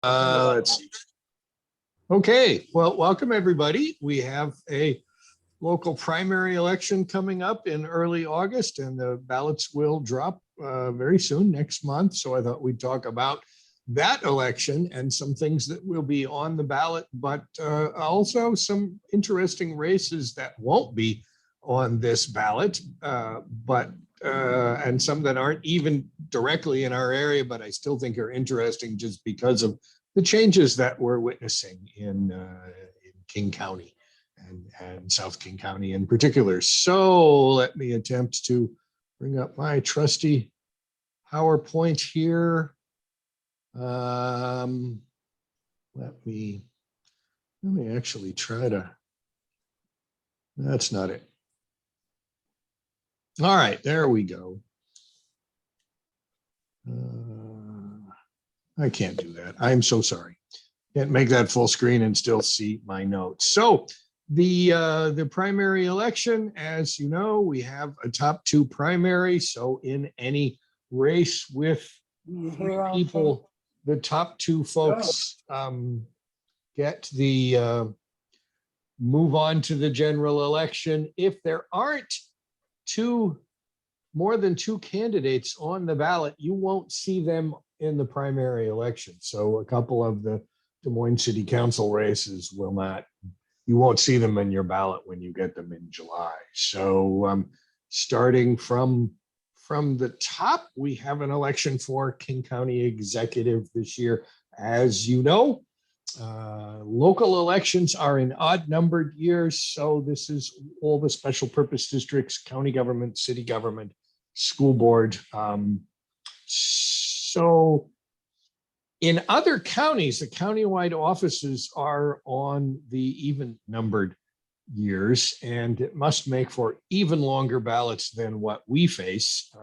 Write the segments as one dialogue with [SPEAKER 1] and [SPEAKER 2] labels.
[SPEAKER 1] Let's see. Okay, well, welcome everybody. We have a local primary election coming up in early August, and the ballots will drop very soon, next month. So I thought we'd talk about that election and some things that will be on the ballot, but also some interesting races that won't be on this ballot, and some that aren't even directly in our area, but I still think are interesting just because of the changes that we're witnessing in King County and South King County in particular. So let me attempt to bring up my trusty PowerPoint here. Let me actually try to, that's not it. All right, there we go. I can't do that. I'm so sorry. Can't make that full screen and still see my notes. So the primary election, as you know, we have a top two primary. So in any race with three people, the top two folks get the move on to the general election. If there aren't more than two candidates on the ballot, you won't see them in the primary election. So a couple of the Des Moines City Council races will not, you won't see them in your ballot when you get them in July. So starting from the top, we have an election for King County Executive this year. As you know, local elections are in odd numbered years. So this is all the special purpose districts, county government, city government, school board. So in other counties, the countywide offices are on the even numbered years, and it must make for even longer ballots than what we face.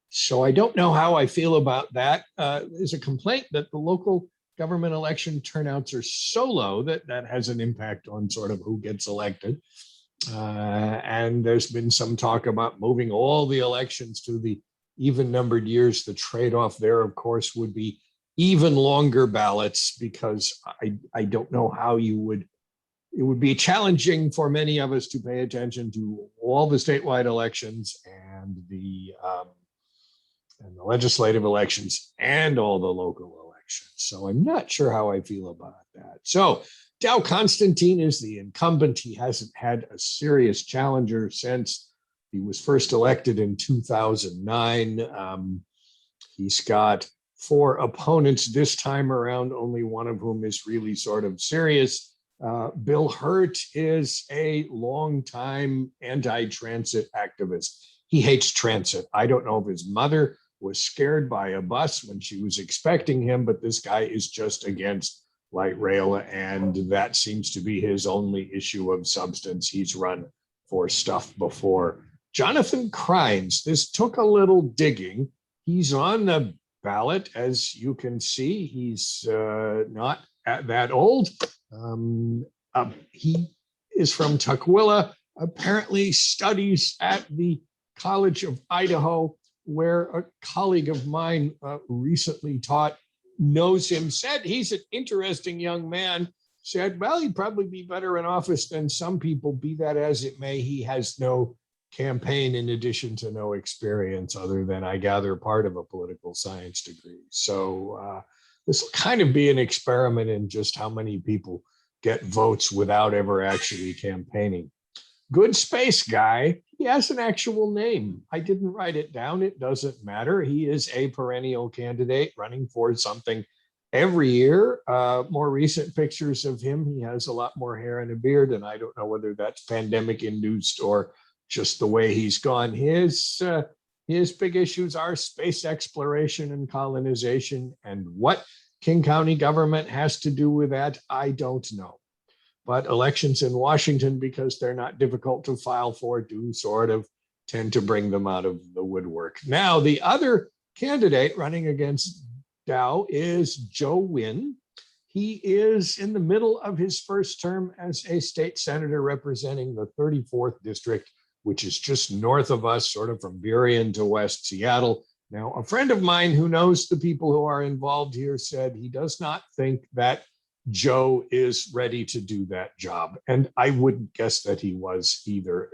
[SPEAKER 1] So I don't know how I feel about that. There's a complaint that the local government election turnouts are so low that that has an impact on sort of who gets elected. And there's been some talk about moving all the elections to the even numbered years. The trade-off there, of course, would be even longer ballots, because I don't know how it would be challenging for many of us to pay attention to all the statewide elections and the legislative elections and all the local elections. So I'm not sure how I feel about that. So Dow Constantine is the incumbent. He hasn't had a serious challenger since he was first elected in 2009. He's got four opponents this time around, only one of whom is really sort of serious. Bill Hurt is a longtime anti-transit activist. He hates transit. I don't know if his mother was scared by a bus when she was expecting him, but this guy is just against light rail, and that seems to be his only issue of substance. He's run for stuff before. Jonathan Crines, this took a little digging. He's on the ballot, as you can see. He's not that old. He is from Tukwila, apparently studies at the College of Idaho, where a colleague of mine recently taught, knows him, said he's an interesting young man, said, well, he'd probably be better in office than some people. Be that as it may, he has no campaign in addition to no experience other than, I gather, part of a political science degree. So this will kind of be an experiment in just how many people get votes without ever actually campaigning. Good space guy. He has an actual name. I didn't write it down. It doesn't matter. He is a perennial candidate running for something every year. More recent pictures of him, he has a lot more hair and a beard, and I don't know whether that's pandemic induced or just the way he's gone. His big issues are space exploration and colonization, and what King County government has to do with that, I don't know. But elections in Washington, because they're not difficult to file for, do sort of tend to bring them out of the woodwork. Now, the other candidate running against Dow is Joe Wynn. He is in the middle of his first term as a state senator representing the 34th district, which is just north of us, sort of from Burien to West Seattle. Now, a friend of mine who knows the people who are involved here said he does not think that Joe is ready to do that job. And I wouldn't guess that he was either.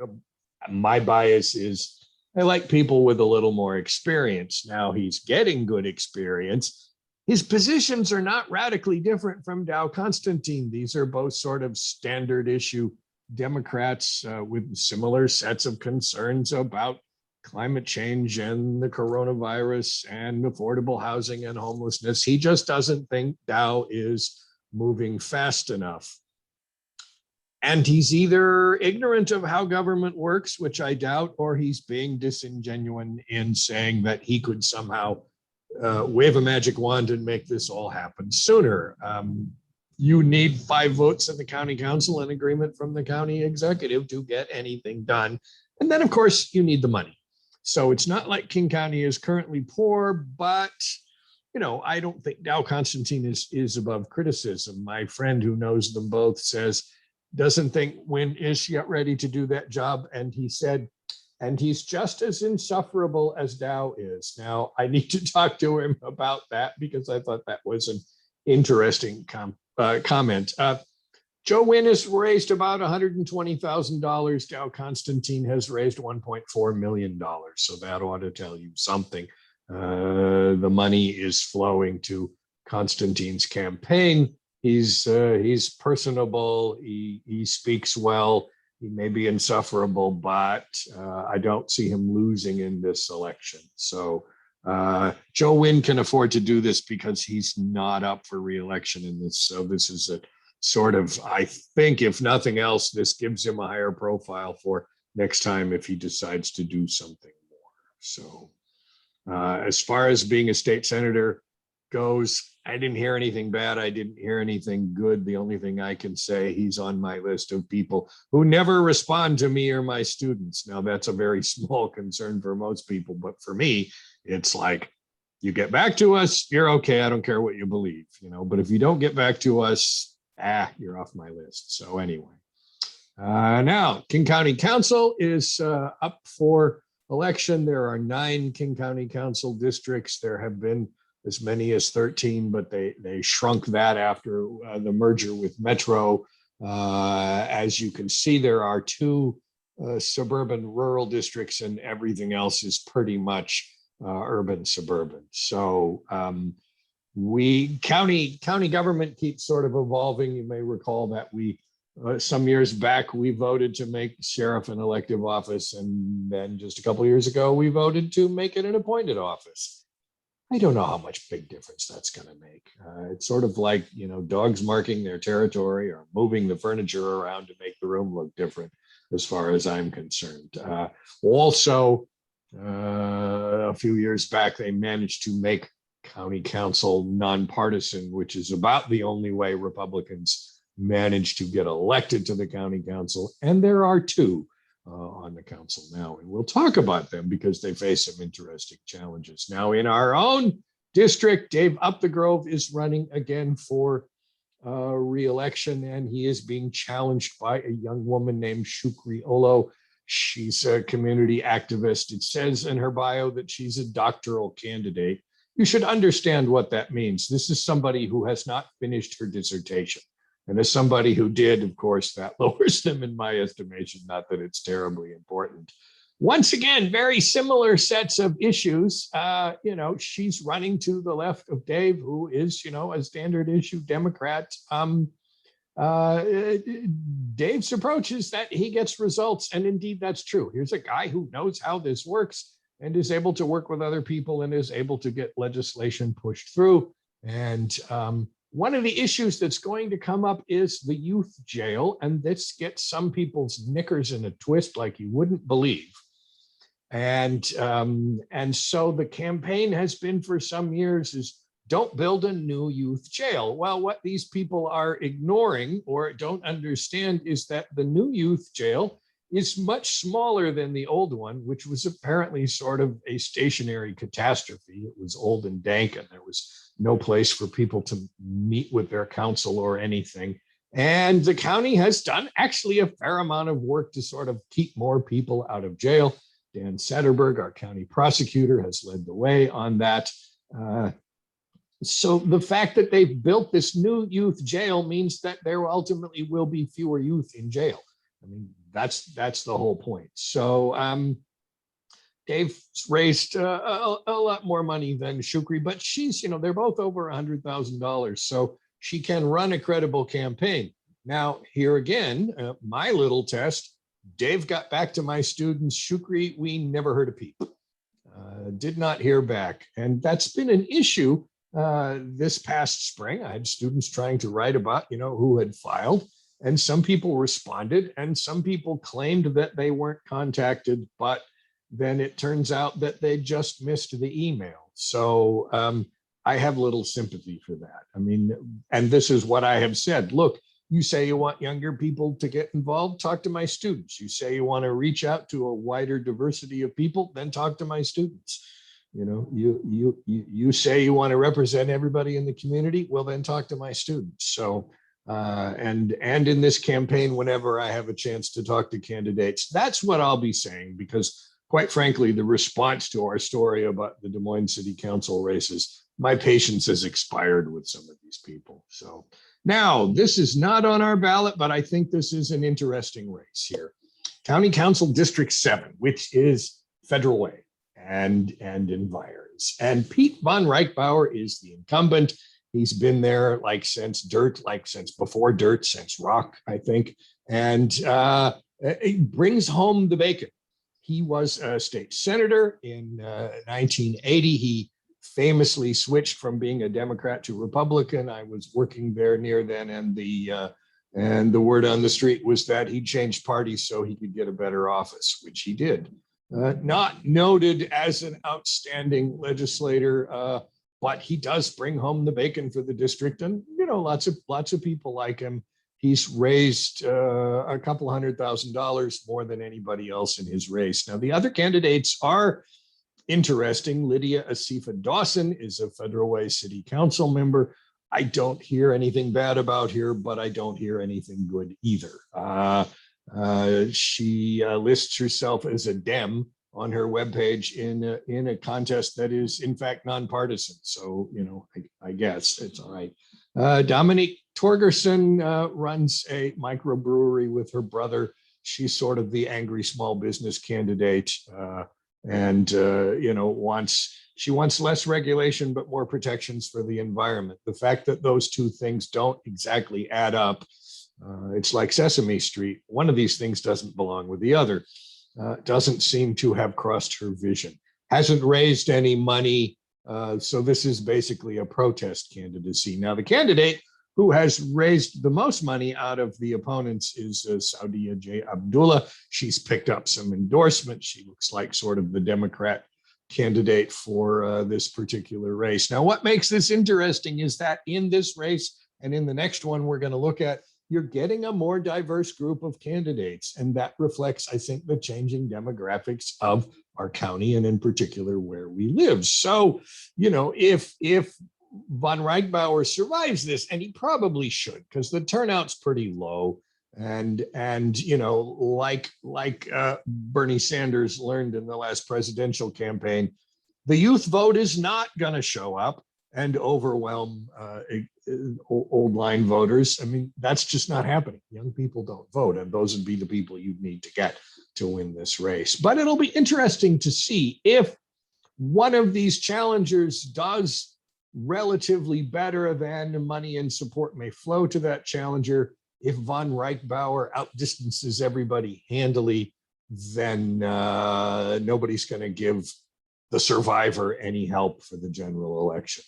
[SPEAKER 1] My bias is I like people with a little more experience. Now he's getting good experience. His positions are not radically different from Dow Constantine. These are both sort of standard issue Democrats with similar sets of concerns about climate change and the coronavirus and affordable housing and homelessness. He just doesn't think Dow is moving fast enough. And he's either ignorant of how government works, which I doubt, or he's being disingenuous in saying that he could somehow wave a magic wand and make this all happen sooner. You need 5 votes in the county council and agreement from the county executive to get anything done. And then, of course, you need the money. So it's not like King County is currently poor, but I don't think Dow Constantine is above criticism. My friend who knows them both doesn't think Wynn is yet ready to do that job. And he said, and he's just as insufferable as Dow is. Now, I need to talk to him about that because I thought that was an interesting comment. Joe Wynn has raised about $120,000. Dow Constantine has raised $1.4 million. So that ought to tell you something. The money is flowing to Constantine's campaign. He's personable. He speaks well. He may be insufferable, but I don't see him losing in this election. So Joe Wynn can afford to do this because he's not up for re-election in this. So this is a sort of, I think, if nothing else, this gives him a higher profile for next time if he decides to do something more. So as far as being a state senator goes, I didn't hear anything bad. I didn't hear anything good. The only thing I can say, he's on my list of people who never respond to me or my students. Now, that's a very small concern for most people, but for me, it's like, you get back to us, you're okay. I don't care what you believe, but if you don't get back to us, you're off my list. So anyway, now King County Council is up for election. There are 9 King County Council districts. There have been as many as 13, but they shrunk that after the merger with Metro. As you can see, there are 2 suburban rural districts, and everything else is pretty much urban suburban. So county government keeps sort of evolving. You may recall that some years back, we voted to make sheriff an elective office. And then just a couple of years ago, we voted to make it an appointed office. I don't know how much big difference that's going to make. It's sort of like, dogs marking their territory or moving the furniture around to make the room look different, as far as I'm concerned. Also, a few years back, they managed to make county council nonpartisan, which is about the only way Republicans managed to get elected to the county council. And there are 2 on the council now, and we'll talk about them because they face some interesting challenges. Now, in our own district, Dave Upthegrove is running again for re-election, and he is being challenged by a young woman named Shukri Olo. She's a community activist. It says in her bio that she's a doctoral candidate. You should understand what that means. This is somebody who has not finished her dissertation. And as somebody who did, of course, that lowers them in my estimation, not that it's terribly important. Once again, very similar sets of issues. She's running to the left of Dave, who is, a standard issue Democrat. Dave's approach is that he gets results. And indeed, that's true. Here's a guy who knows how this works and is able to work with other people and is able to get legislation pushed through. And one of the issues that's going to come up is the youth jail, and this gets some people's knickers in a twist like you wouldn't believe. And so the campaign has been for some years is don't build a new youth jail. Well, what these people are ignoring or don't understand is that the new youth jail is much smaller than the old one, which was apparently sort of a stationary catastrophe. It was old and dank, and there was no place for people to meet with their counsel or anything. And the county has done actually a fair amount of work to sort of keep more people out of jail. Dan Satterberg, our county prosecutor, has led the way on that. So the fact that they've built this new youth jail means that there ultimately will be fewer youth in jail. I mean, that's the whole point. So Dave's raised a lot more money than Shukri, but she's, they're both over $100,000. So she can run a credible campaign. Now, here again, my little test, Dave got back to my students. Shukri, we never heard a peep. Did not hear back. And that's been an issue this past spring. I had students trying to write about, who had filed. And some people responded and some people claimed that they weren't contacted, but then it turns out that they just missed the email. So I have little sympathy for that. I mean, and this is what I have said. Look, you say you want younger people to get involved, talk to my students. You say you want to reach out to a wider diversity of people, then talk to my students. You say you want to represent everybody in the community, well, then talk to my students. So and in this campaign, whenever I have a chance to talk to candidates, that's what I'll be saying, because quite frankly, the response to our story about the Des Moines City Council races, my patience has expired with some of these people. So now, this is not on our ballot, but I think this is an interesting race here. County Council District 7, which is Federal Way and environs. And Pete von Reichbauer is the incumbent. He's been there since before dirt, since rock, I think. And it brings home the bacon. He was a state senator in 1980. He famously switched from being a Democrat to Republican. I was working there near then, and the word on the street was that he changed parties so he could get a better office, which he did. Not noted as an outstanding legislator, but he does bring home the bacon for the district, and lots of people like him. He's raised a couple $100,000 more than anybody else in his race. Now, the other candidates are interesting. Lydia Asifa Dawson is a Federal Way City Council member. I don't hear anything bad about her, but I don't hear anything good either. She lists herself as a Dem on her webpage in a contest that is in fact nonpartisan. So, I guess it's all right. Dominique Torgerson runs a microbrewery with her brother. She's sort of the angry small business candidate, and she wants less regulation but more protections for the environment. The fact that those two things don't exactly add up, it's like Sesame Street. One of these things doesn't belong with the other. Doesn't seem to have crossed her vision. Hasn't raised any money. So this is basically a protest candidacy. Now, the candidate who has raised the most money out of the opponents is Saudia J. Abdullah. She's picked up some endorsements. She looks like sort of the Democrat candidate for this particular race. Now, what makes this interesting is that in this race and in the next one we're going to look at, you're getting a more diverse group of candidates. And that reflects, I think, the changing demographics of our county and in particular where we live. So, if von Reichbauer survives this, and he probably should, because the turnout's pretty low. And like Bernie Sanders learned in the last presidential campaign, the youth vote is not going to show up and overwhelm old line voters. I mean, that's just not happening. Young people don't vote, and those would be the people you'd need to get to win this race. But it'll be interesting to see if one of these challengers does relatively better than money and support may flow to that challenger. If von Reichbauer outdistances everybody handily, then nobody's going to give the survivor any help for the general election.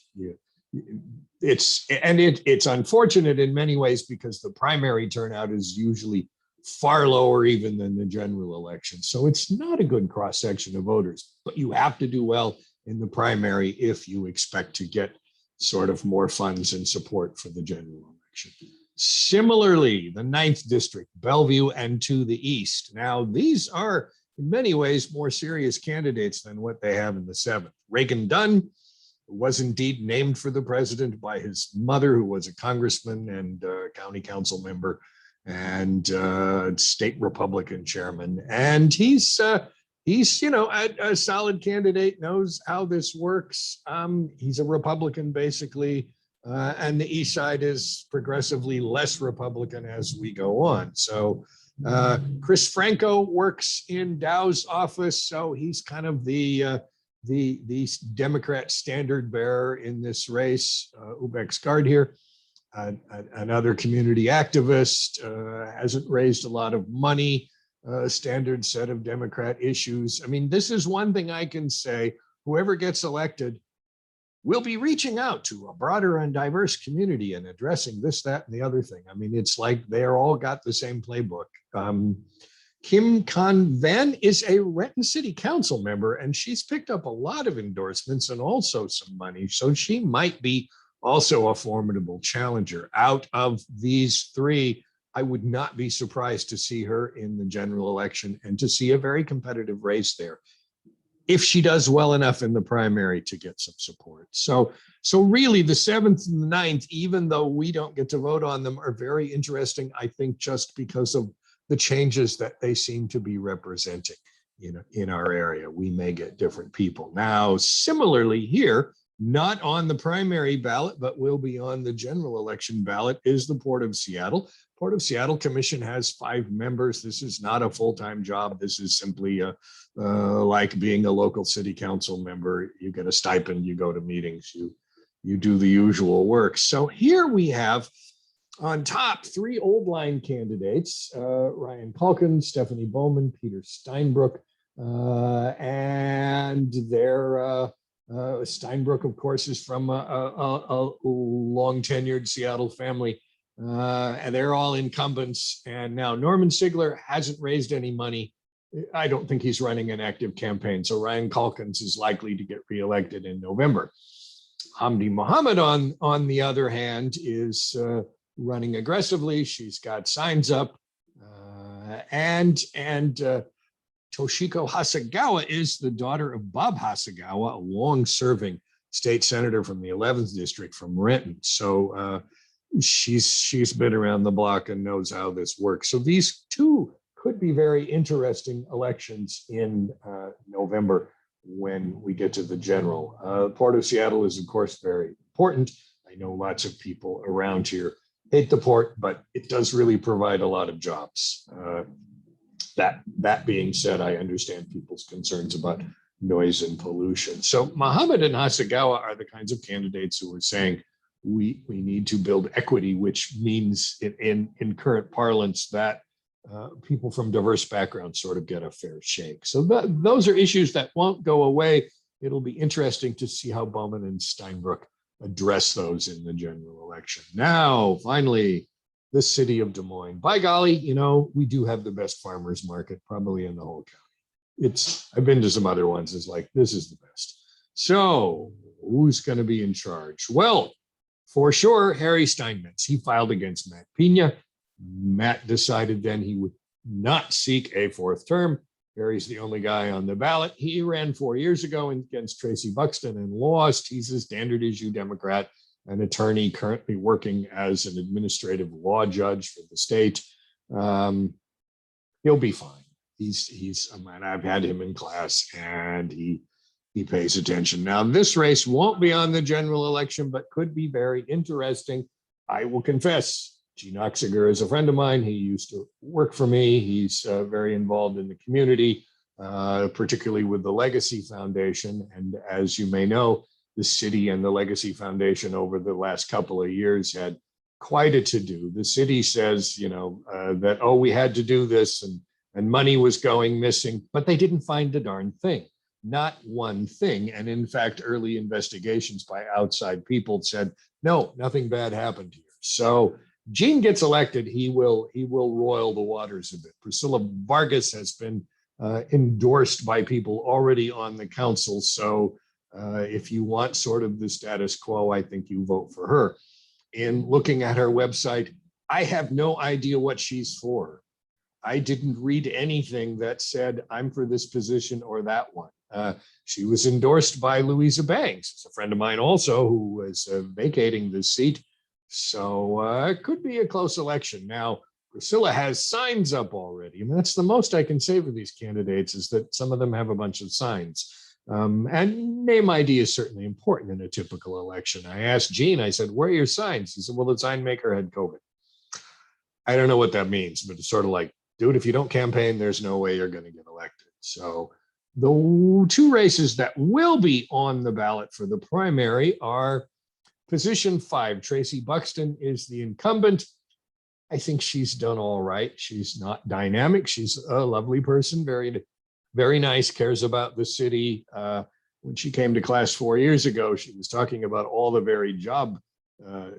[SPEAKER 1] It's unfortunate in many ways because the primary turnout is usually far lower even than the general election. So it's not a good cross-section of voters, but you have to do well in the primary if you expect to get sort of more funds and support for the general election. Similarly, the 9th district, Bellevue and to the east. Now, these are in many ways more serious candidates than what they have in the 7th. Reagan Dunn was indeed named for the president by his mother, who was a congressman and county council member and state Republican chairman. And he's he's, a solid candidate, knows how this works. He's a Republican, basically, and the East Side is progressively less Republican as we go on. So Chris Franco works in Dow's office, so he's kind of the Democrat standard bearer in this race. Ubek's guard here, another community activist, hasn't raised a lot of money. Standard set of Democrat issues. I mean, this is one thing I can say, whoever gets elected will be reaching out to a broader and diverse community and addressing this, that, and the other thing. I mean, it's like they're all got the same playbook. Kim Con-Van is a Renton City Council member, and she's picked up a lot of endorsements and also some money. So she might be also a formidable challenger. Out of these three, I would not be surprised to see her in the general election and to see a very competitive race there, if she does well enough in the primary to get some support. So really the 7th and the 9th, even though we don't get to vote on them, are very interesting, I think, just because of the changes that they seem to be representing in our area. We may get different people. Now, similarly here, not on the primary ballot, but will be on the general election ballot, is the Port of Seattle. Port of Seattle Commission has 5 members. This is not a full-time job. This is simply like being a local city council member. You get a stipend, you go to meetings, you do the usual work. So here we have on top 3 old line candidates, Ryan Calkins, Stephanie Bowman, Peter Steinbrook, and their Steinbrook, of course, is from a long tenured Seattle family. And they're all incumbents. And now Norman Sigler hasn't raised any money. I don't think he's running an active campaign. So Ryan Calkins is likely to get reelected in November. Hamdi Mohammed, on the other hand, is running aggressively. She's got signs up. And Toshiko Hasegawa is the daughter of Bob Hasegawa, a long-serving state senator from the 11th district from Renton. So she's been around the block and knows how this works. So these two could be very interesting elections in November when we get to the general. Port of Seattle is, of course, very important. I know lots of people around here hate the port, but it does really provide a lot of jobs. That being said, I understand people's concerns about noise and pollution. So Mohammed and Hasegawa are the kinds of candidates who are saying, we need to build equity, which means in current parlance that people from diverse backgrounds sort of get a fair shake. So those are issues that won't go away. It'll be interesting to see how Bowman and Steinbrook address those in the general election. Now, finally, the city of Des Moines. By golly, we do have the best farmers market probably in the whole county. I've been to some other ones. It's like, this is the best. So who's going to be in charge? Well, for sure, Harry Steinmetz. He filed against Matt Pena. Matt decided then he would not seek a 4th term. Harry's the only guy on the ballot. He ran 4 years ago against Tracy Buxton and lost. He's a standard issue Democrat, an attorney currently working as an administrative law judge for the state. He'll be fine. I've had him in class, and he pays attention. Now, this race won't be on the general election, but could be very interesting. I will confess, Gene Oxiger is a friend of mine. He used to work for me. He's very involved in the community, particularly with the Legacy Foundation. And as you may know, the city and the Legacy Foundation over the last couple of years had quite a to-do. The city says, that, we had to do this and money was going missing, but they didn't find a darn thing. Not one thing. And in fact, early investigations by outside people said, no, nothing bad happened here. So Gene gets elected, he will roil the waters a bit. Priscilla Vargas has been endorsed by people already on the council. So if you want sort of the status quo, I think you vote for her. In looking at her website, I have no idea what she's for. I didn't read anything that said, I'm for this position or that one. She was endorsed by Louisa Banks, who's a friend of mine also, who was vacating the seat. So it could be a close election. Now, Priscilla has signs up already. I mean, that's the most I can say for these candidates is that some of them have a bunch of signs. And name ID is certainly important in a typical election. I asked Gene, I said, where are your signs? He said, well, the sign maker had COVID. I don't know what that means, but it's sort of like, dude, if you don't campaign, there's no way you're going to get elected. So the two races that will be on the ballot for the primary are position 5. Tracy Buxton is the incumbent. I think she's done all right. She's not dynamic. She's a lovely person, very, very nice, cares about the city. When she came to class 4 years ago, she was talking about all the varied job.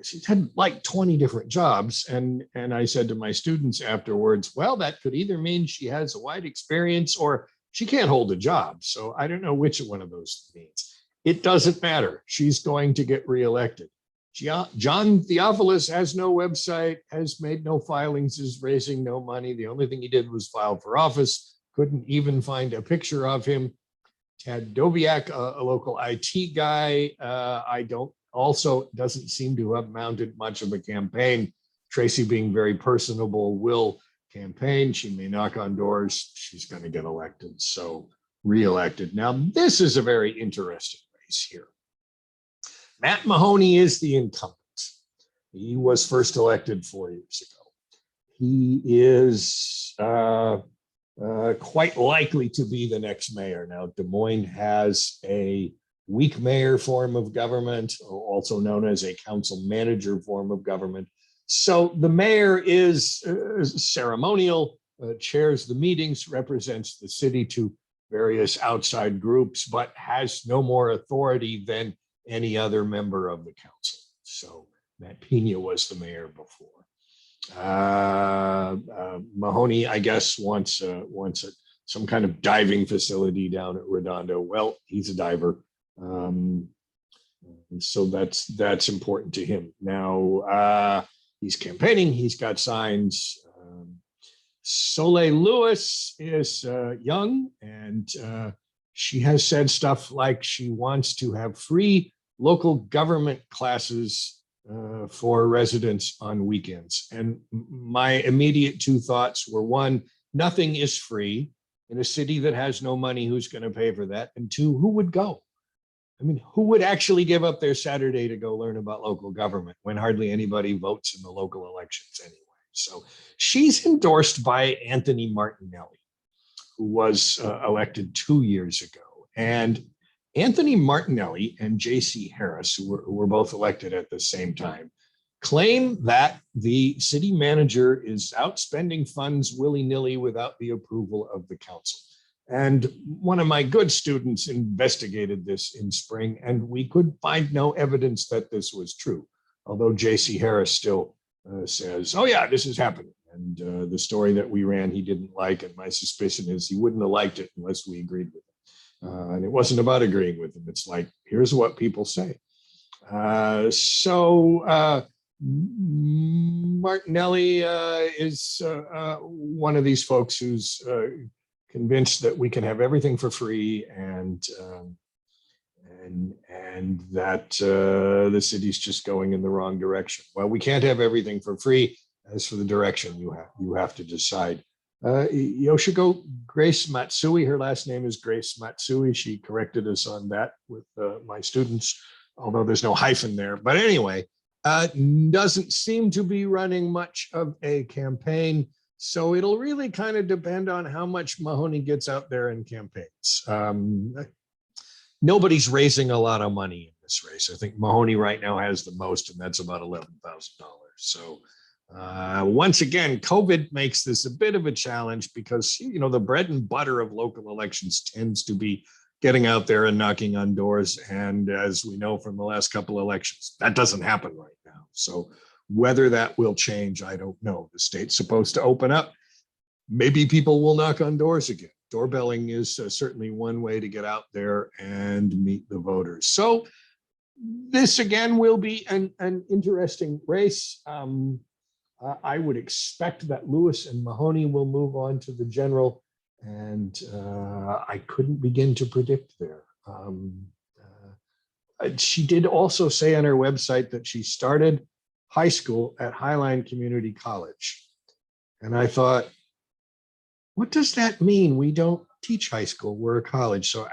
[SPEAKER 1] She's had like 20 different jobs. And I said to my students afterwards, well, that could either mean she has a wide experience or she can't hold a job. So I don't know which one of those means. It doesn't matter. She's going to get reelected. John Theophilus has no website, has made no filings, is raising no money. The only thing he did was file for office. Couldn't even find a picture of him. Tad Dobiak, a local IT guy, doesn't seem to have mounted much of a campaign. Tracy, being very personable, will campaign. She may knock on doors. She's going to get elected, so reelected. Now, this is a very interesting race here. Matt Mahoney is the incumbent. He was first elected 4 years ago. He is quite likely to be the next mayor. Now, Des Moines has a weak mayor form of government, also known as a council manager form of government. So the mayor is ceremonial, chairs the meetings, represents the city to various outside groups, but has no more authority than any other member of the council. So Matt Pena was the mayor before. Mahoney, I guess, wants some kind of diving facility down at Redondo. Well, he's a diver, so that's important to him. Now he's campaigning. He's got signs. Soleil Lewis is young, and she has said stuff like she wants to have free local government classes for residents on weekends. And my immediate two thoughts were, one, nothing is free in a city that has no money. Who's going to pay for that? And two, who would go? I mean, who would actually give up their Saturday to go learn about local government when hardly anybody votes in the local elections anyway? So she's endorsed by Anthony Martinelli, who was elected 2 years ago. And Anthony Martinelli and J.C. Harris, who were both elected at the same time, claim that the city manager is outspending funds willy-nilly without the approval of the council. And one of my good students investigated this in spring, and we could find no evidence that this was true, although J.C. Harris still says, oh yeah, this is happening. And the story that we ran, he didn't like, and my suspicion is he wouldn't have liked it unless we agreed with him. And it wasn't about agreeing with him. It's like, here's what people say. Martinelli is one of these folks who's convinced that we can have everything for free, and that the city's just going in the wrong direction. Well, we can't have everything for free. As for the direction, you have to decide. Yoshiko Grace Matsui, her last name is Grace Matsui. She corrected us on that with my students, although there's no hyphen there. But anyway, doesn't seem to be running much of a campaign. So it'll really kind of depend on how much Mahoney gets out there in campaigns. Nobody's raising a lot of money in this race. I think Mahoney right now has the most, and that's about $11,000. So once again, COVID makes this a bit of a challenge because, you know, the bread and butter of local elections tends to be getting out there and knocking on doors. And as we know from the last couple of elections, that doesn't happen right now. So whether that will change, I don't know. The state's supposed to open up. Maybe people will knock on doors again. Doorbelling is certainly one way to get out there and meet the voters. So this again will be an interesting race. I would expect that Lewis and Mahoney will move on to the general, and I couldn't begin to predict there. She did also say on her website that she started high school at Highline Community College. And I thought, what does that mean? We don't teach high school. We're a college. So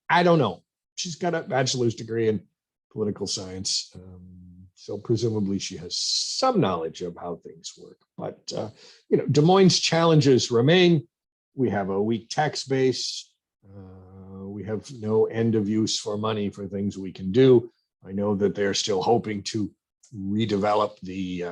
[SPEAKER 1] I don't know. She's got a bachelor's degree in political science. So presumably she has some knowledge of how things work. But, Des Moines' challenges remain. We have a weak tax base. We have no end of use for money for things we can do. I know that they're still hoping to redevelop the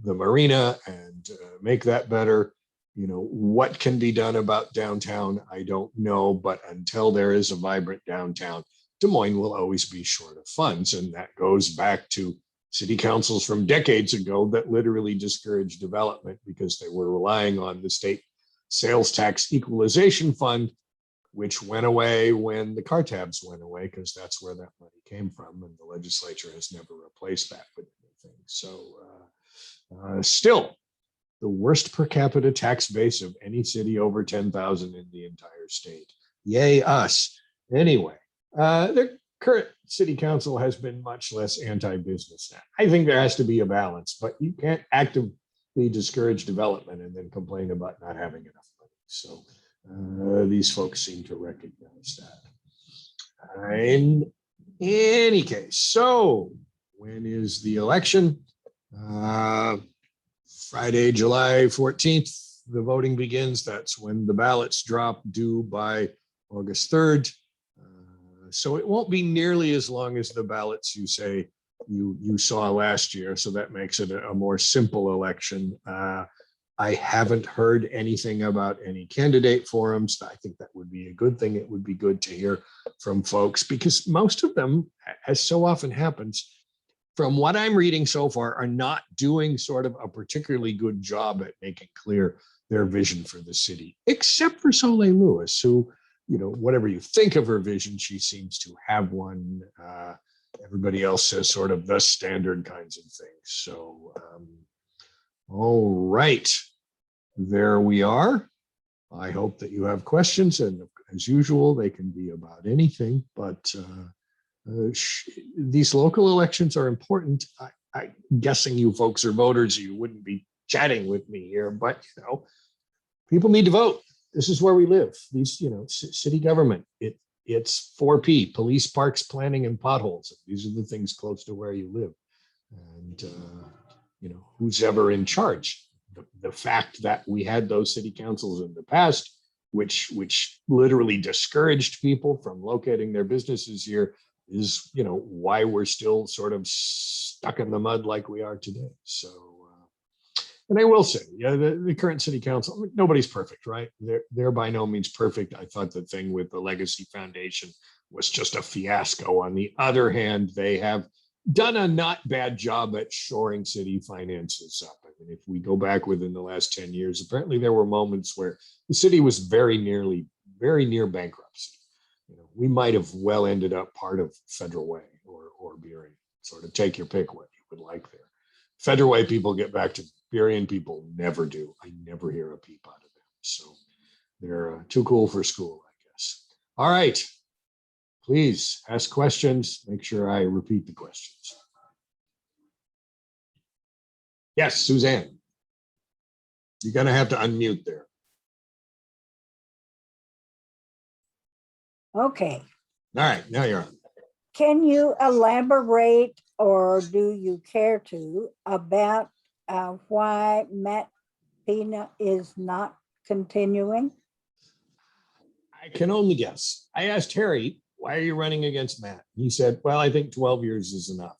[SPEAKER 1] marina and make that better. What can be done about downtown, I don't know, but until there is a vibrant downtown, Des Moines will always be short of funds. And that goes back to city councils from decades ago that literally discouraged development because they were relying on the state sales tax equalization fund, which went away when the car tabs went away, because that's where that money came from. And the legislature has never replaced that with anything. So still, the worst per capita tax base of any city over 10,000 in the entire state. Yay, us. Anyway, the current city council has been much less anti-business now. I think there has to be a balance, but you can't actively discourage development and then complain about not having enough money. So these folks seem to recognize that. In any case, so when is the election? Friday, July 14th, the voting begins. That's when the ballots drop, due by August 3rd. So it won't be nearly as long as the ballots you say you saw last year. So that makes it a more simple election. I haven't heard anything about any candidate forums. I think that would be a good thing. It would be good to hear from folks because most of them, as so often happens, from what I'm reading so far, are not doing sort of a particularly good job at making clear their vision for the city, except for Soleil Lewis, who, whatever you think of her vision, she seems to have one. Everybody else says sort of the standard kinds of things. So, all right, there we are. I hope that you have questions, and as usual, they can be about anything, but these local elections are important. I'm guessing you folks are voters, you wouldn't be chatting with me here, but people need to vote. This is where we live. These, city government, it's 4P, police, parks, planning, and potholes. These are the things close to where you live. And, who's ever in charge? The fact that we had those city councils in the past, which literally discouraged people from locating their businesses here, is why we're still sort of stuck in the mud like we are today. So and I will say, the current city council, nobody's perfect, right? They're by no means perfect. I thought the thing with the Legacy Foundation was just a fiasco. On the other hand, they have done a not bad job at shoring city finances up. I mean, if we go back within the last 10 years, apparently there were moments where the city was very near bankruptcy. We might have well ended up part of Federal Way or Burien. Sort of take your pick what you would like there. Federal Way people get back to Burien people never do. I never hear a peep out of them. So they're too cool for school, I guess. All right. Please ask questions. Make sure I repeat the questions. Yes, Suzanne. You're going to have to unmute there.
[SPEAKER 2] Okay.
[SPEAKER 1] All right, now you're on.
[SPEAKER 2] Can you elaborate, or do you care to, about why Matt Pena is not continuing?
[SPEAKER 1] I can only guess. I asked Harry, why are you running against Matt? He said, well, I think 12 years is enough.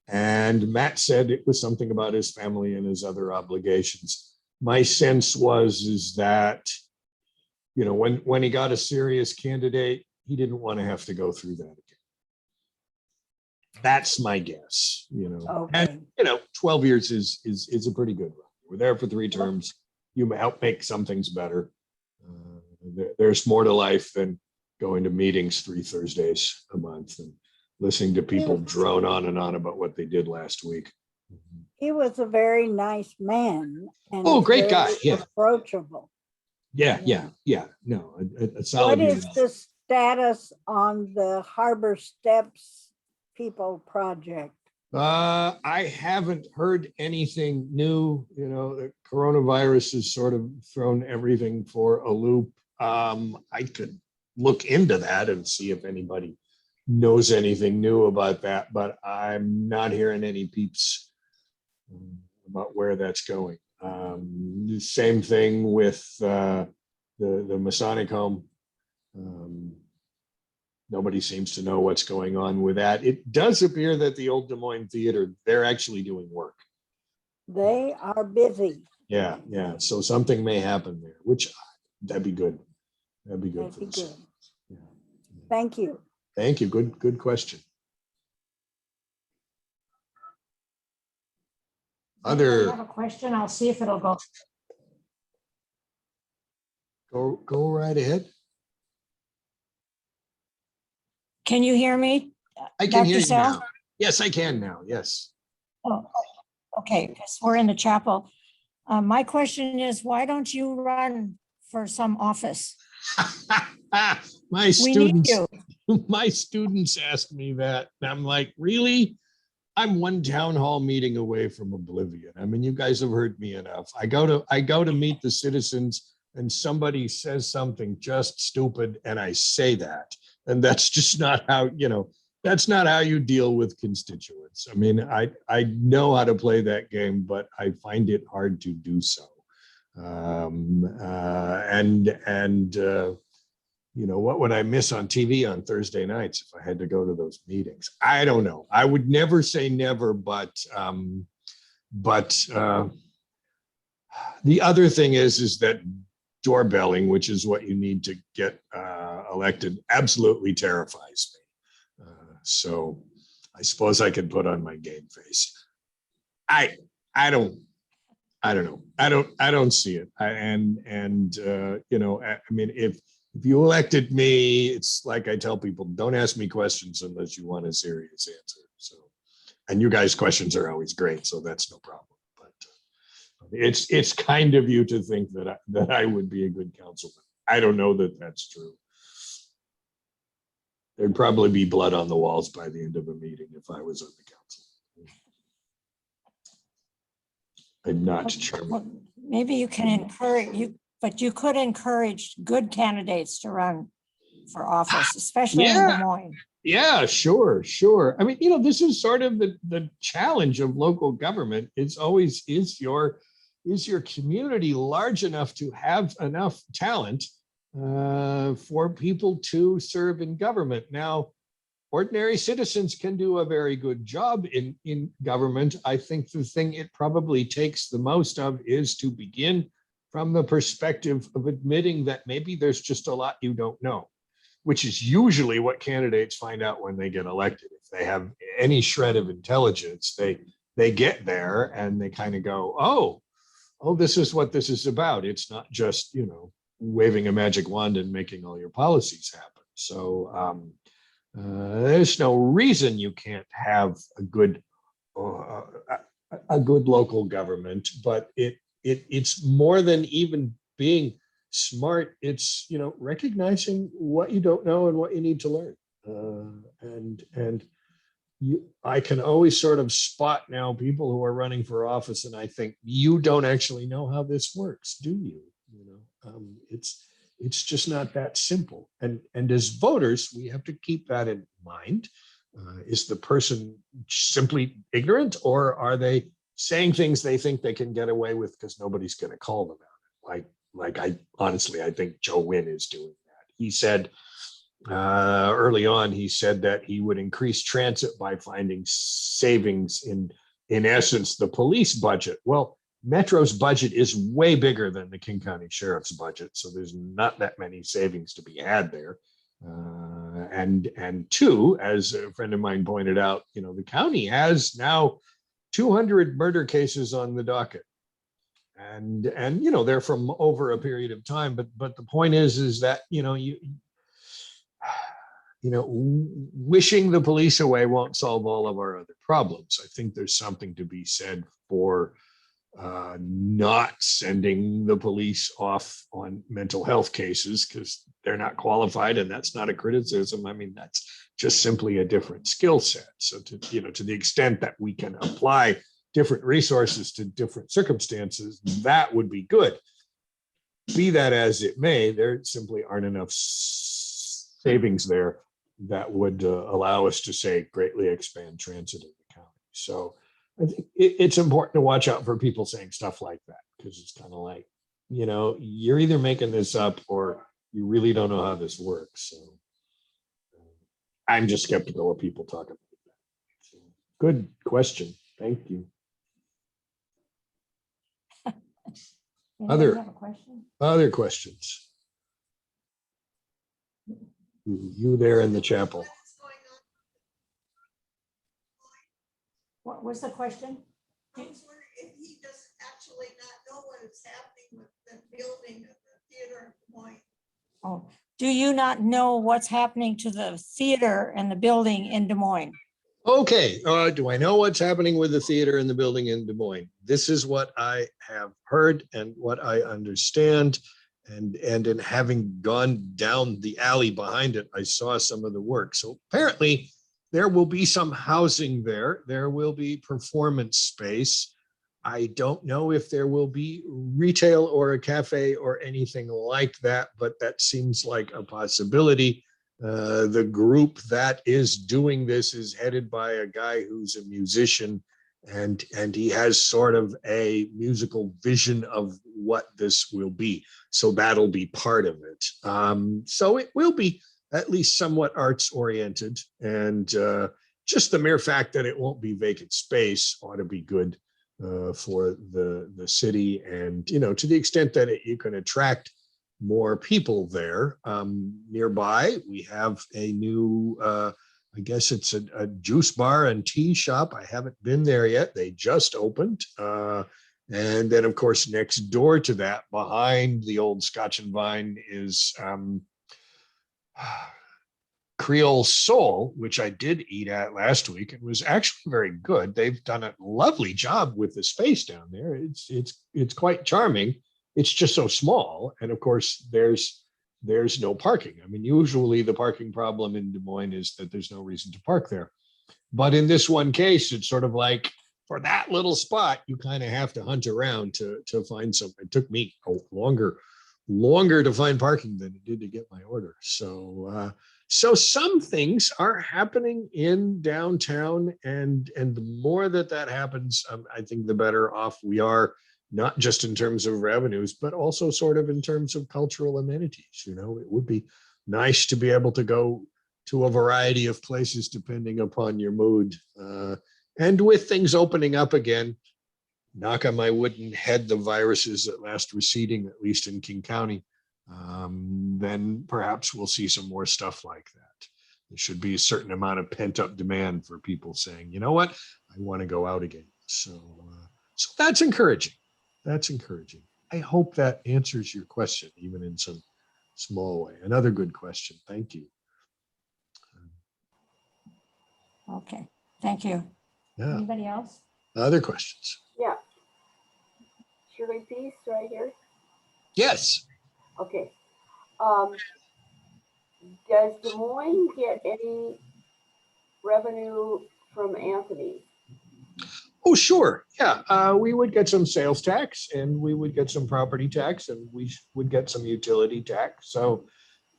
[SPEAKER 1] And Matt said it was something about his family and his other obligations. My sense is that, when he got a serious candidate, he didn't want to have to go through that again. That's my guess,
[SPEAKER 2] Okay.
[SPEAKER 1] And, 12 years is a pretty good run. We're there for 3 terms. You help make some things better. There's more to life than going to meetings 3 Thursdays a month and listening to people drone on and on about what they did last week.
[SPEAKER 2] He was a very nice man. And
[SPEAKER 1] great guy. Yeah.
[SPEAKER 2] Approachable.
[SPEAKER 1] Yeah. No, a solid.
[SPEAKER 2] What is the status on the Harbor Steps People project?
[SPEAKER 1] I haven't heard anything new. You know, the coronavirus has sort of thrown everything for a loop. I could look into that and see if anybody knows anything new about that, but I'm not hearing any peeps about where that's going. Same thing with the Masonic home. Um, Nobody seems to know what's going on with that. It does appear that the old Des Moines Theater, they're actually doing work.
[SPEAKER 2] They are busy.
[SPEAKER 1] Yeah, yeah. So something may happen there, which that'd be good. That'd be good
[SPEAKER 2] That'd
[SPEAKER 1] for
[SPEAKER 2] be
[SPEAKER 1] us.
[SPEAKER 2] good.
[SPEAKER 1] Yeah.
[SPEAKER 2] Thank you.
[SPEAKER 1] Thank you. Good question.
[SPEAKER 3] Anybody have
[SPEAKER 1] Other,
[SPEAKER 3] a question? I'll see if it'll go.
[SPEAKER 1] go right ahead.
[SPEAKER 3] Can you hear me?
[SPEAKER 1] I can
[SPEAKER 3] Dr.
[SPEAKER 1] hear you
[SPEAKER 3] Sell?
[SPEAKER 1] now. Yes, I can now. Yes.
[SPEAKER 3] Oh, okay, because we're in the chapel. My question is, why don't you run for some office?
[SPEAKER 1] My
[SPEAKER 3] We need
[SPEAKER 1] students,
[SPEAKER 3] you.
[SPEAKER 1] my students ask me that, and I'm like, really? I'm one town hall meeting away from oblivion. I mean, you guys have heard me enough. I go to meet the citizens, and somebody says something just stupid, and I say that, and that's just not how, that's not how you deal with constituents. I mean, I know how to play that game, but I find it hard to do so. What would I miss on TV on Thursday nights if I had to go to those meetings? I don't know. I would never say never, but the other thing is that doorbelling, which is what you need to get elected, absolutely terrifies me. So I suppose I could put on my game face. I don't know. I don't see it. I mean, if you elected me, it's like I tell people, don't ask me questions unless you want a serious answer. So, and you guys' questions are always great, so that's no problem. But it's kind of you to think that I would be a good councilman. I don't know that that's true. There'd probably be blood on the walls by the end of a meeting if I was on the council. I'm not charming.
[SPEAKER 3] Well, maybe you can encourage you, but you could encourage good candidates to run for office, especially in Des Moines.
[SPEAKER 1] Yeah, sure. I mean, this is sort of the challenge of local government. It's always, is your community large enough to have enough talent for people to serve in government? Now, ordinary citizens can do a very good job in government. I think the thing it probably takes the most of is to begin from the perspective of admitting that maybe there's just a lot you don't know, which is usually what candidates find out when they get elected. If they have any shred of intelligence, they get there and they kind of go, oh, this is what this is about. It's not just, waving a magic wand and making all your policies happen. So there's no reason you can't have a good local government, but it's more than even being smart. It's recognizing what you don't know and what you need to learn, and I can always sort of spot now people who are running for office, and I think, you don't actually know how this works, do you? It's just not that simple. And as voters, we have to keep that in mind. Is the person simply ignorant, or are they saying things they think they can get away with because nobody's going to call them out? Like I think Joe Wynn is doing that. He said early on, he said that he would increase transit by finding savings in essence, the police budget. Well, Metro's budget is way bigger than the King County Sheriff's budget, so there's not that many savings to be had there. And two, as a friend of mine pointed out, the county has now 200 murder cases on the docket, and they're from over a period of time. But the point is that wishing the police away won't solve all of our other problems. I think there's something to be said for not sending the police off on mental health cases, because they're not qualified, and that's not a criticism. I mean, that's just simply a different skill set. So to the extent that we can apply different resources to different circumstances, that would be good. Be that as it may, there simply aren't enough savings there that would allow us to say greatly expand transit in the county. So I think it's important to watch out for people saying stuff like that, because it's kind of like, you're either making this up or you really don't know how this works. So I'm just skeptical of people talking about that. So, good question. Thank you.
[SPEAKER 3] Anybody have a question?
[SPEAKER 1] Other questions? You there in the chapel.
[SPEAKER 3] What was the question?
[SPEAKER 4] I was wondering if he does actually not know what is happening with the building of the theater in Des Moines.
[SPEAKER 3] Oh, do you not know what's happening to the theater and the building in Des Moines?
[SPEAKER 1] Okay, do I know what's happening with the theater and the building in Des Moines? This is what I have heard and what I understand. And in having gone down the alley behind it, I saw some of the work. So apparently there will be some housing there. There will be performance space. I don't know if there will be retail or a cafe or anything like that, but that seems like a possibility. The group that is doing this is headed by a guy who's a musician, and he has sort of a musical vision of what this will be. So that'll be part of it. So it will be at least somewhat arts oriented, and just the mere fact that it won't be vacant space ought to be good for the city. And, to the extent that you can attract more people there. Nearby, we have a new, I guess it's a juice bar and tea shop. I haven't been there yet. They just opened. And then, of course, next door to that, behind the old Scotch and Vine, is Creole Soul, which I did eat at last week. It was actually very good. They've done a lovely job with the space down there. It's quite charming. It's just so small. And of course, there's no parking. I mean, usually the parking problem in Des Moines is that there's no reason to park there. But in this one case, it's sort of like, for that little spot, you kind of have to hunt around to find something. It took me longer to find parking than it did to get my order. So some things are happening in downtown, and the more that happens, I think the better off we are, not just in terms of revenues, but also sort of in terms of cultural amenities. It would be nice to be able to go to a variety of places depending upon your mood. And with things opening up again, knock on my wooden head, the virus is at last receding, at least in King County, then perhaps we'll see some more stuff like that. There should be a certain amount of pent-up demand for people saying, you know what, I want to go out again. So that's encouraging. That's encouraging. I hope that answers your question, even in some small way. Another good question. Thank you.
[SPEAKER 3] Okay, thank you.
[SPEAKER 1] Yeah.
[SPEAKER 3] Anybody else?
[SPEAKER 1] Other questions?
[SPEAKER 5] Yeah. Shirley Peace right here.
[SPEAKER 1] Yes.
[SPEAKER 5] Okay. Does Des Moines get any revenue from Anthony?
[SPEAKER 1] Oh, sure. Yeah. We would get some sales tax, and we would get some property tax, and we would get some utility tax. So,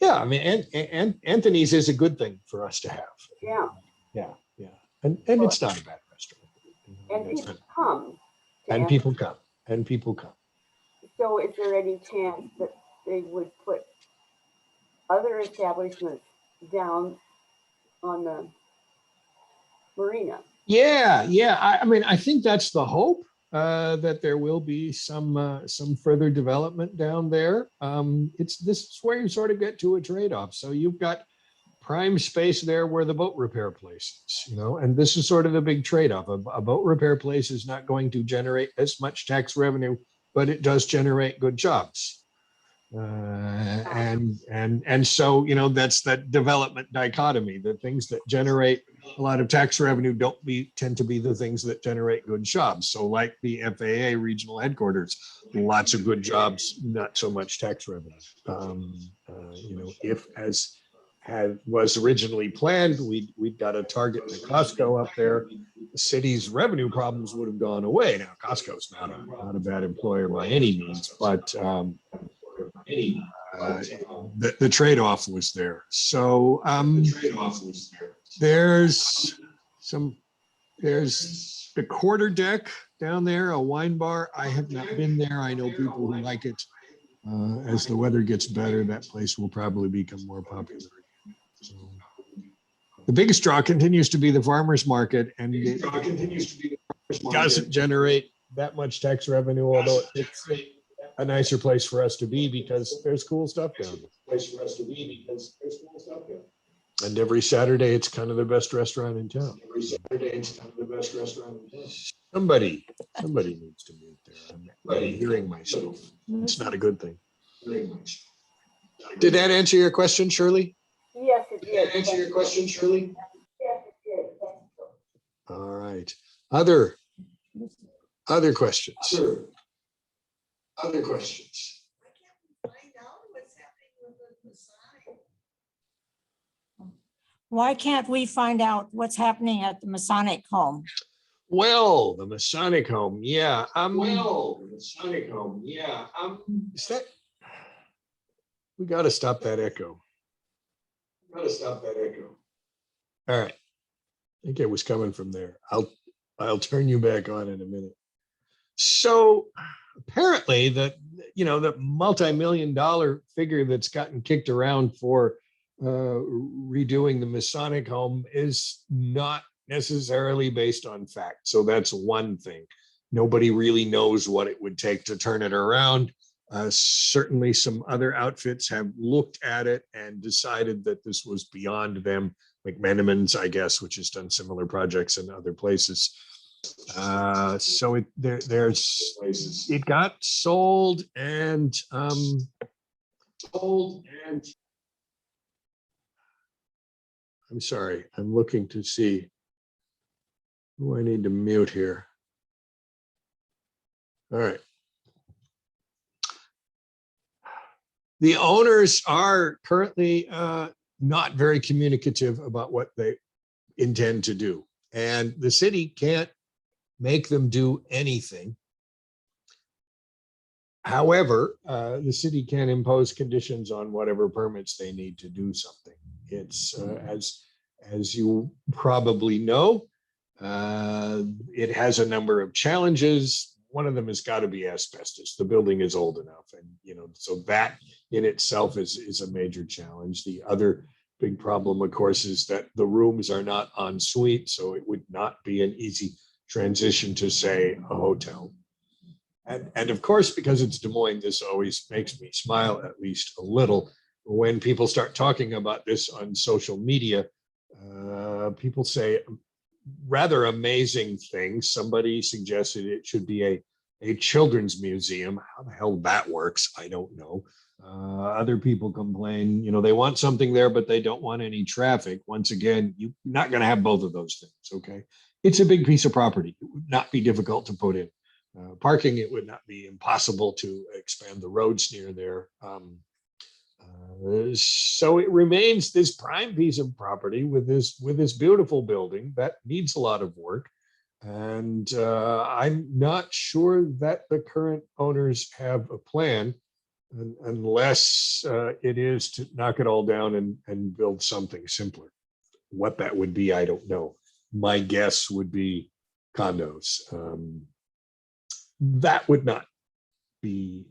[SPEAKER 1] yeah, I mean, and Anthony's is a good thing for us to have.
[SPEAKER 5] Yeah.
[SPEAKER 1] Yeah. Yeah. And it's not a bad restaurant.
[SPEAKER 5] And people come.
[SPEAKER 1] And people come. And people come.
[SPEAKER 5] So is there any chance that they would put other establishments down on the marina? Yeah.
[SPEAKER 1] I mean, I think that's the hope, that there will be some further development down there. This is where you sort of get to a trade-off. So you've got prime space there where the boat repair place is, and this is sort of the big trade-off. A boat repair place is not going to generate as much tax revenue, but it does generate good jobs. And so, that's that development dichotomy. The things that generate a lot of tax revenue tend to be the things that generate good jobs. So like the FAA regional headquarters, lots of good jobs, not so much tax revenue. If as was originally planned, we'd got a Target and a Costco up there, the city's revenue problems would have gone away. Now Costco's not a bad employer by any means, but the trade-off was there. So there's the quarter deck down there, a wine bar. I have not been there. I know people who like it. As the weather gets better, that place will probably become more popular. So the biggest draw continues to be the farmers market, and it doesn't generate that much tax revenue, although it's a nicer place for us to be because there's cool stuff down there. And every Saturday, it's kind of the best restaurant in town. Somebody needs to move there. I'm hearing myself. It's not a good thing. Did that answer your question, Shirley?
[SPEAKER 5] Yes, it did.
[SPEAKER 4] Yes, it did.
[SPEAKER 5] Thank you.
[SPEAKER 1] All right. Other questions?
[SPEAKER 4] Other questions? Why can't we find out what's happening with the sign?
[SPEAKER 3] Why can't we find out what's happening at the Masonic home?
[SPEAKER 1] Well, the Masonic home, yeah. Is that? We got to stop that echo. All right. I think it was coming from there. I'll turn you back on in a minute. So apparently the multi-million-dollar figure that's gotten kicked around for redoing the Masonic home is not necessarily based on fact. So that's one thing. Nobody really knows what it would take to turn it around. Certainly some other outfits have looked at it and decided that this was beyond them. McMenamins, I guess, which has done similar projects in other places. So it got sold and I'm sorry, I'm looking to see who I need to mute here. All right. The owners are currently not very communicative about what they intend to do. And the city can't make them do anything. However, the city can impose conditions on whatever permits they need to do something. It's as you probably know, it has a number of challenges. One of them has got to be asbestos. The building is old enough, and so that in itself is a major challenge. The other big problem, of course, is that the rooms are not en suite, so it would not be an easy transition to, say, a hotel. And of course, because it's Des Moines, this always makes me smile at least a little. When people start talking about this on social media, people say rather amazing things. Somebody suggested it should be a children's museum. How the hell that works, I don't know. Other people complain, they want something there, but they don't want any traffic. Once again, you're not going to have both of those things, okay? It's a big piece of property. It would not be difficult to put in. Parking, it would not be impossible to expand the roads near there. So it remains this prime piece of property with this beautiful building that needs a lot of work. And I'm not sure that the current owners have a plan unless it is to knock it all down and build something simpler. What that would be, I don't know. My guess would be condos. That would not be,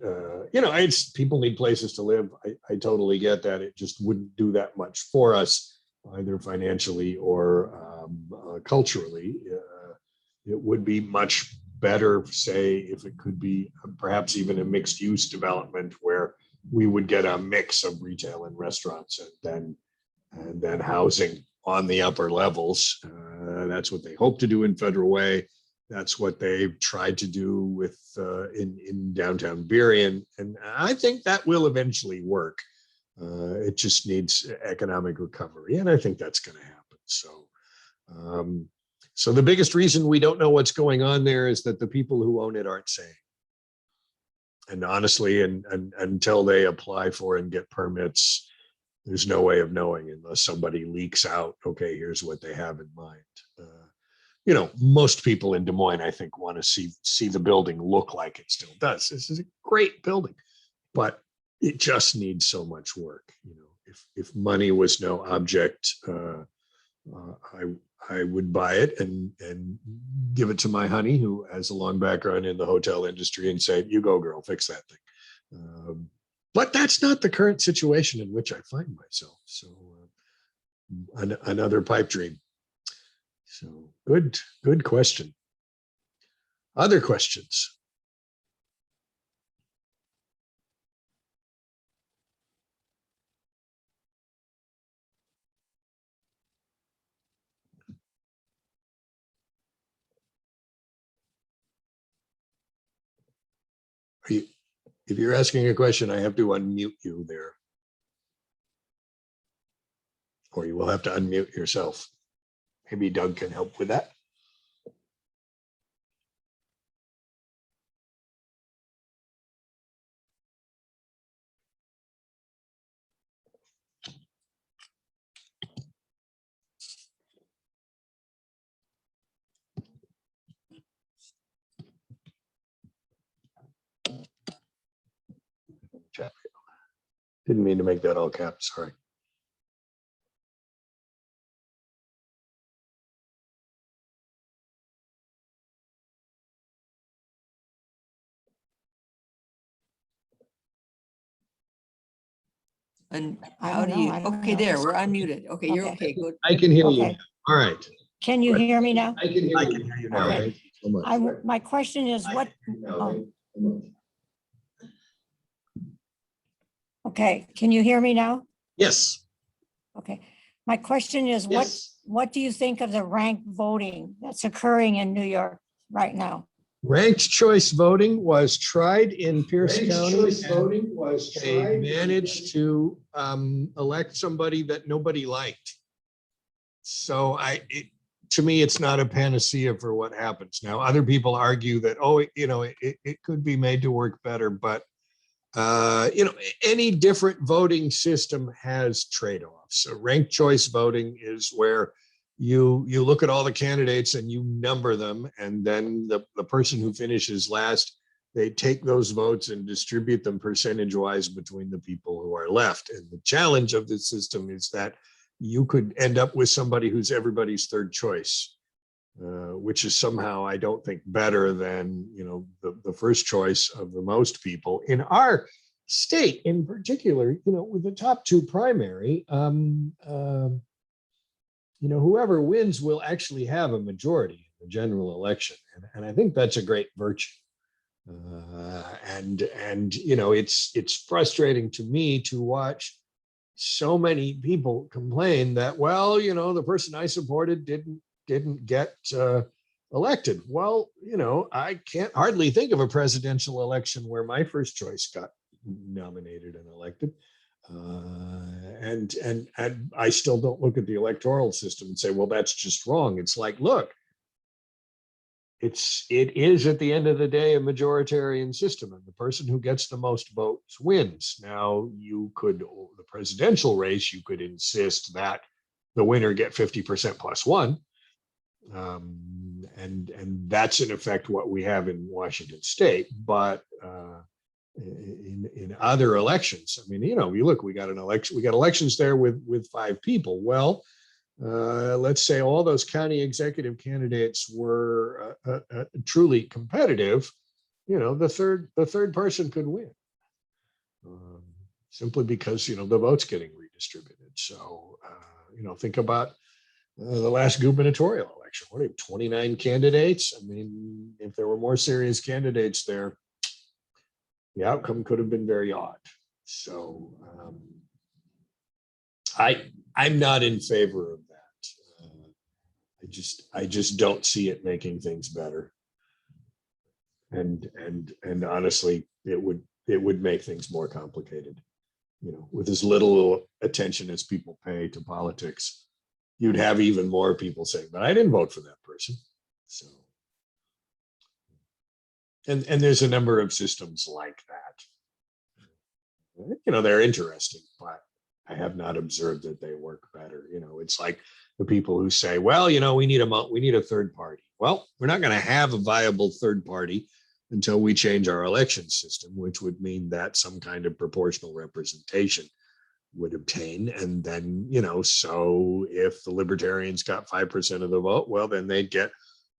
[SPEAKER 1] it's people need places to live. I totally get that. It just wouldn't do that much for us, either financially or culturally. It would be much better, say, if it could be perhaps even a mixed use development where we would get a mix of retail and restaurants and then housing on the upper levels. That's what they hope to do in Federal Way. That's what they've tried to do with in downtown Burien, and I think that will eventually work. It just needs economic recovery, and I think that's going to happen. So the biggest reason we don't know what's going on there is that the people who own it aren't saying. And honestly, and until they apply for and get permits, there's no way of knowing unless somebody leaks out, okay, here's what they have in mind. Most people in Des Moines, I think, want to see the building look like it still does. This is a great building, but it just needs so much work. If money was no object, I would buy it and give it to my honey, who has a long background in the hotel industry, and say, "You go, girl, fix that thing." But that's not the current situation in which I find myself. So another pipe dream. So good question. Other questions? If you're asking a question, I have to unmute you there. Or you will have to unmute yourself. Maybe Doug can help with that. Chat. Didn't mean to make that all caps, sorry.
[SPEAKER 6] And
[SPEAKER 3] I
[SPEAKER 6] how
[SPEAKER 3] don't
[SPEAKER 6] do
[SPEAKER 3] know,
[SPEAKER 6] you,
[SPEAKER 3] I don't
[SPEAKER 6] okay,
[SPEAKER 3] know.
[SPEAKER 6] there, we're unmuted. Okay, you're
[SPEAKER 3] Okay.
[SPEAKER 6] okay, good.
[SPEAKER 1] I can hear you.
[SPEAKER 3] Okay.
[SPEAKER 1] All right.
[SPEAKER 3] Can you hear me now?
[SPEAKER 1] I can hear you now.
[SPEAKER 3] Okay.
[SPEAKER 1] Thank you so much.
[SPEAKER 3] My question is what, okay, can you hear me now?
[SPEAKER 1] Yes.
[SPEAKER 3] Okay. My question is what do you think of the ranked voting that's occurring in New York right now?
[SPEAKER 1] Ranked choice voting was tried in Pierce County. They managed to elect somebody that nobody liked. So to me, it's not a panacea for what happens. Now, other people argue that, it could be made to work better, but any different voting system has trade-offs. So ranked choice voting is where you look at all the candidates and you number them, and then the person who finishes last, they take those votes and distribute them percentage-wise between the people who are left. And the challenge of this system is that you could end up with somebody who's everybody's third choice, which is somehow, I don't think, better than the first choice of the most people. In our state in particular, with the top two primary, whoever wins will actually have a majority in the general election. And I think that's a great virtue. And it's frustrating to me to watch so many people complain that, the person I supported didn't get elected. Well, I can't hardly think of a presidential election where my first choice got nominated and elected. And I still don't look at the electoral system and say, well, that's just wrong. It's like, look, it is at the end of the day a majoritarian system, and the person who gets the most votes wins. Now, the presidential race, you could insist that the winner get 50% plus one. And that's in effect what we have in Washington State. But in other elections, you look, we got elections there with 5 people. Well, let's say all those county executive candidates were truly competitive. The third person could win, simply because the vote's getting redistributed. So think about the last gubernatorial election. What do you have, 29 candidates? If there were more serious candidates there, the outcome could have been very odd. So I'm not in favor of that. I just don't see it making things better. And honestly, it would make things more complicated. You know, with as little attention as people pay to politics, you'd have even more people saying, but I didn't vote for that person. So, and there's a number of systems like that. You know, they're interesting, but I have not observed that they work better. You know, it's like the people who say, well, you know, we need a third party. Well, we're not going to have a viable third party until we change our election system, which would mean that some kind of proportional representation would obtain. And then, you know, so if the Libertarians got 5% of the vote, well, then they'd get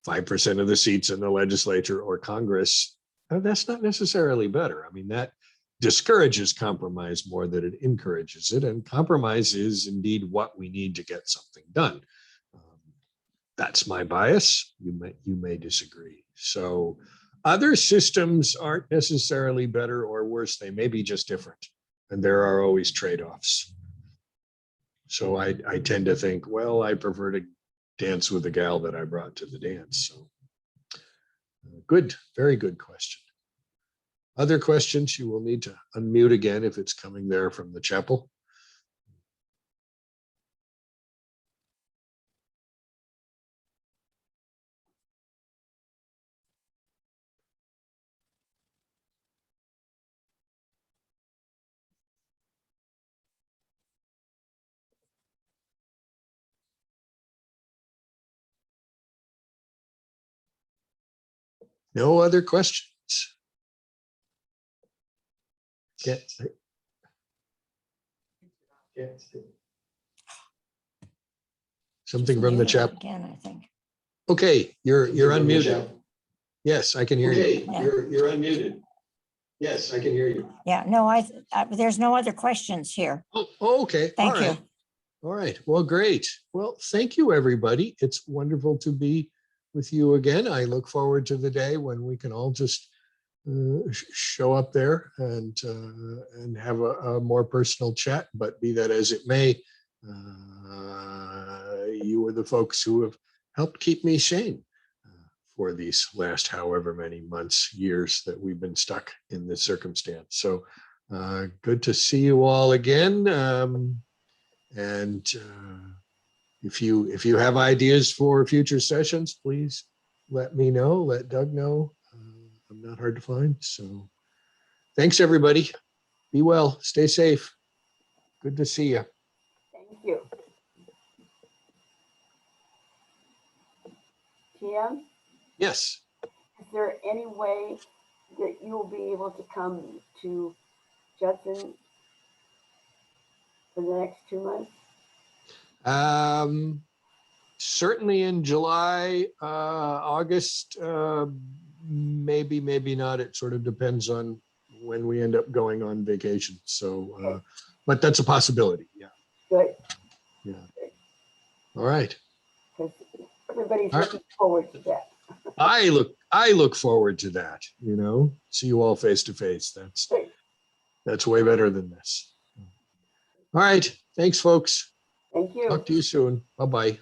[SPEAKER 1] 5% of the seats in the legislature or Congress. That's not necessarily better. I mean, that discourages compromise more than it encourages it. And compromise is indeed what we need to get something done. That's my bias. You may disagree. So other systems aren't necessarily better or worse. They may be just different. And there are always trade-offs. So I tend to think, well, I prefer to dance with the gal that I brought to the dance. So good, very good question. Other questions? You will need to unmute again if it's coming there from the chapel. No other questions? Can't see. Can't see. Something from the
[SPEAKER 3] Muted
[SPEAKER 1] chat.
[SPEAKER 3] again, I think.
[SPEAKER 1] Okay, you're unmuted. Yes, I can hear you.
[SPEAKER 3] Yeah.
[SPEAKER 1] You're unmuted. Yes, I can hear you.
[SPEAKER 3] Yeah, no, there's no other questions here.
[SPEAKER 1] Oh, okay.
[SPEAKER 3] Thank
[SPEAKER 1] All right.
[SPEAKER 3] you.
[SPEAKER 1] All right. Well, great. Well, thank you, everybody. It's wonderful to be with you again. I look forward to the day when we can all just show up there and have a more personal chat. But be that as it may, you are the folks who have helped keep me sane for these last however many months, years that we've been stuck in this circumstance. So good to see you all again. And if you have ideas for future sessions, please let me know, let Doug know. I'm not hard to find. So thanks, everybody. Be well, stay safe. Good to see you.
[SPEAKER 5] Thank you. Tim,
[SPEAKER 1] Yes.
[SPEAKER 5] is there any way that you'll be able to come to Judson for the next 2 months?
[SPEAKER 1] Certainly in July, August, maybe, maybe not. It sort of depends on when we end up going on vacation. So, but that's a possibility. Yeah.
[SPEAKER 5] Good,
[SPEAKER 1] Yeah. All right.
[SPEAKER 5] because everybody's
[SPEAKER 1] All right.
[SPEAKER 5] looking forward to that.
[SPEAKER 1] I look forward to that, you know, see you all face to face. That's way better than this. All right. Thanks, folks.
[SPEAKER 5] Thank you.
[SPEAKER 1] Talk to you soon. Bye-bye.